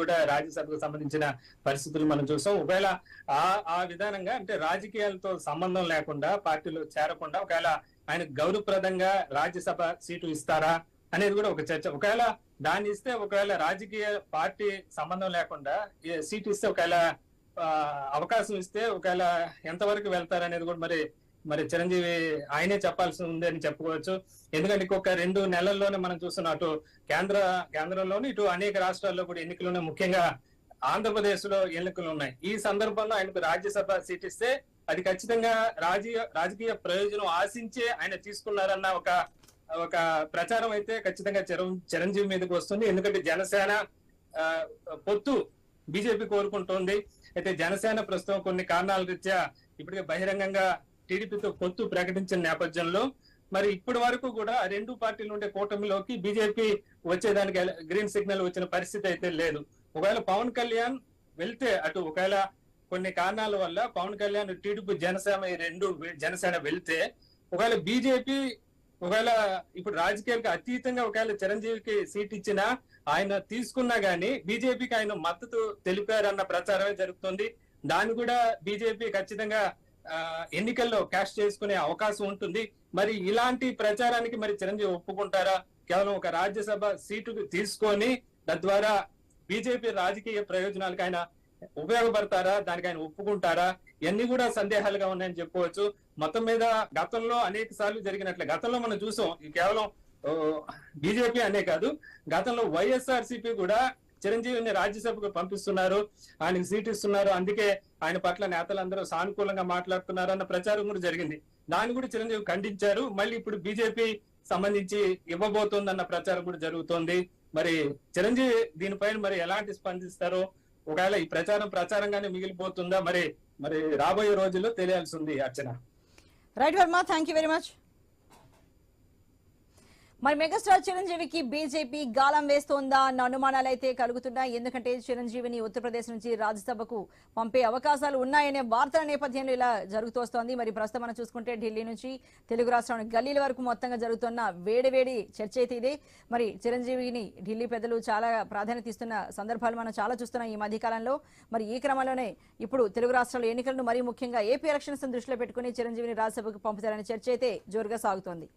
కూడా రాజ్యసభకు సంబంధించిన పరిస్థితులు మనం చూసాం. ఒకవేళ ఆ విధానంగా అంటే రాజకీయాలతో సంబంధం లేకుండా పార్టీలో చేరకుండా ఒకవేళ ఆయన గౌరవప్రదంగా రాజ్యసభ సీటు ఇస్తారా అనేది కూడా ఒక చర్చ. ఒకవేళ దాన్ని ఇస్తే ఒకవేళ రాజకీయ పార్టీ సంబంధం లేకుండా సీటు ఇస్తే ఒకవేళ అవకాశం ఇస్తే ఒకవేళ ఎంతవరకు వెళ్తారనేది కూడా మరి చిరంజీవి ఆయనే చెప్పాల్సి ఉంది అని చెప్పుకోవచ్చు. ఎందుకంటే ఇంకొక 2 నెలల్లోనే మనం చూస్తున్నాం అటు కేంద్రంలోని ఇటు అనేక రాష్ట్రాల్లో కూడా ఎన్నికలు ఉన్నాయి. ముఖ్యంగా ఆంధ్రప్రదేశ్ లో ఎన్నికలు ఉన్నాయి. ఈ సందర్భంలో ఆయనకు రాజ్యసభ సీట్ ఇస్తే అది ఖచ్చితంగా రాజకీయ ప్రయోజనం ఆశించే ఆయన తీసుకున్నారన్న ఒక ప్రచారం అయితే ఖచ్చితంగా చిరంజీవి మీదకి వస్తుంది. ఎందుకంటే జనసేన పొత్తు బీజేపీ కోరుకుంటోంది. అయితే జనసేన ప్రస్తుతం కొన్ని కారణాల రీత్యా ఇప్పటికే బహిరంగంగా టీడీపీతో పొత్తు ప్రకటించిన నేపథ్యంలో మరి ఇప్పటి వరకు కూడా 2 పార్టీలు ఉండే కూటమిలోకి బీజేపీ వచ్చేదానికి గ్రీన్ సిగ్నల్ వచ్చిన పరిస్థితి అయితే లేదు. ఒకవేళ పవన్ కళ్యాణ్ వెళ్తే అటు ఒకవేళ కొన్ని కారణాల వల్ల పవన్ కళ్యాణ్ టీడీపీ జనసేన వెళ్తే ఒకవేళ బీజేపీ ఒకవేళ ఇప్పుడు రాజకీయాలకు అతీతంగా ఒకవేళ చిరంజీవికి సీట్ ఇచ్చినా ఆయన తీసుకున్నా గానీ బీజేపీకి ఆయన మద్దతు తెలిపారన్న ప్రచారమే జరుగుతుంది. దాన్ని కూడా బీజేపీ ఖచ్చితంగా ఎన్నికల్లో క్యాష్ చేసుకునే అవకాశం ఉంటుంది. మరి ఇలాంటి ప్రచారానికి మరి చిరంజీవి ఒప్పుకుంటారా? కేవలం ఒక రాజ్యసభ సీటు తీసుకొని తద్వారా బీజేపీ రాజకీయ ప్రయోజనాలకు ఆయన ఉపయోగపడతారా? దానికి ఆయన ఒప్పుకుంటారా? ఇవన్నీ కూడా సందేహాలుగా ఉన్నాయని చెప్పుకోవచ్చు. మొత్తం మీద గతంలో అనేక సార్లు జరిగినట్లే గతంలో మనం చూసాం. కేవలం బీజేపీ అనే కాదు, గతంలో వైఎస్ఆర్సీపీ కూడా చిరంజీవిని రాజ్యసభకు పంపిస్తున్నారు, ఆయనకు సీట్ ఇస్తున్నారు, అందుకే ఆయన పట్ల నేతలందరూ సానుకూలంగా మాట్లాడుతున్నారు అన్న ప్రచారం కూడా జరిగింది. దాన్ని కూడా చిరంజీవి ఖండించారు. మళ్ళీ ఇప్పుడు బీజేపీ సంబంధించి ఇవ్వబోతోందన్న ప్రచారం కూడా జరుగుతోంది. మరి చిరంజీవి దీనిపైన మరి ఎలాంటి స్పందిస్తారో, ఒకవేళ ఈ ప్రచారంగానే మిగిలిపోతుందా మరి రాబోయే రోజుల్లో తెలియాల్సి ఉంది. Archana. Right Varma, thank you very much. మరి మెగాస్టార్ చిరంజీవికి బీజేపీ గాలం వేస్తోందా అన్న అనుమానాలు అయితే కలుగుతున్నాయి. ఎందుకంటే చిరంజీవిని ఉత్తరప్రదేశ్ నుంచి రాజ్యసభకు పంపే అవకాశాలు ఉన్నాయనే వార్తల నేపథ్యంలో ఇలా జరుగుతూ వస్తోంది. మరి ప్రస్తుతం మనం చూసుకుంటే ఢిల్లీ నుంచి తెలుగు రాష్ట్రానికి గల్లీల వరకు మొత్తంగా జరుగుతున్న వేడి చర్చ అయితే ఇదే. మరి చిరంజీవిని ఢిల్లీ పెద్దలు చాలా ప్రాధాన్యత ఇస్తున్న సందర్భాలు మనం చాలా చూస్తున్నాం ఈ మధ్యకాలంలో. మరి ఈ క్రమంలోనే ఇప్పుడు తెలుగు రాష్ట్రాల ఎన్నికలను మరీ ముఖ్యంగా ఏపీ ఎలక్షన్స్ దృష్టిలో పెట్టుకుని చిరంజీవిని రాజ్యసభకు పంపుతారనే చర్చ అయితే జోరుగా సాగుతోంది.